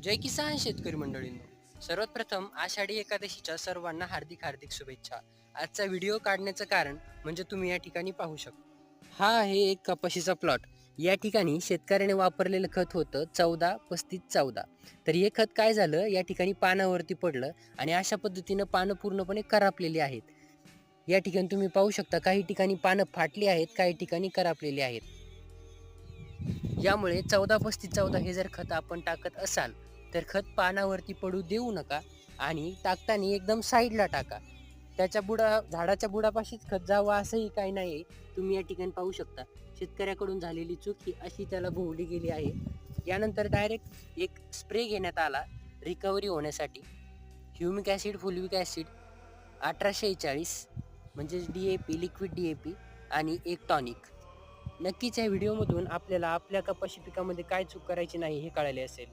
जय किसान शेतकरी मंडळींनो, सर्वात प्रथम आषाढी एकादशीच्या सर्वांना हार्दिक हार्दिक शुभेच्छा. आजचा व्हिडिओ काढण्याचं कारण म्हणजे तुम्ही या ठिकाणी पाहू शकता. हा आहे एक कपाशीचा प्लॉट. या ठिकाणी शेतकऱ्याने वापरलेलं खत होतं 14-35-14. तर हे खत काय झालं, या ठिकाणी पानावरती पडलं आणि अशा पद्धतीनं पानं पूर्णपणे करापलेली आहेत. या ठिकाणी तुम्ही पाहू शकता, काही ठिकाणी पानं फाटली आहेत, काही ठिकाणी करापलेली आहेत. यामुळे 14-35-14 हे जर खत आपण टाकत असाल तर खत पानावरती पडू देऊ नका आणि टाकताना एकदम साईडला टाका. त्याच्या झाडाच्या बुडापाशीच खत जावं असंही काही नाही. तुम्ही या ठिकाणी पाहू शकता, शेतकऱ्याकडून झालेली चूक ही अशी त्याला भोवली गेली आहे. यानंतर डायरेक्ट एक स्प्रे घेण्यात आला रिकव्हरी होण्यासाठी. ह्युमिक ॲसिड, फुल्विक ॲसिड 1840 म्हणजेच DAP, लिक्विड DAP आणि एक टॉनिक. नक्कीच या व्हिडिओमधून आपल्याला आपल्या कपाशी पिकामध्ये काय चूक करायची नाही हे कळाले असेल.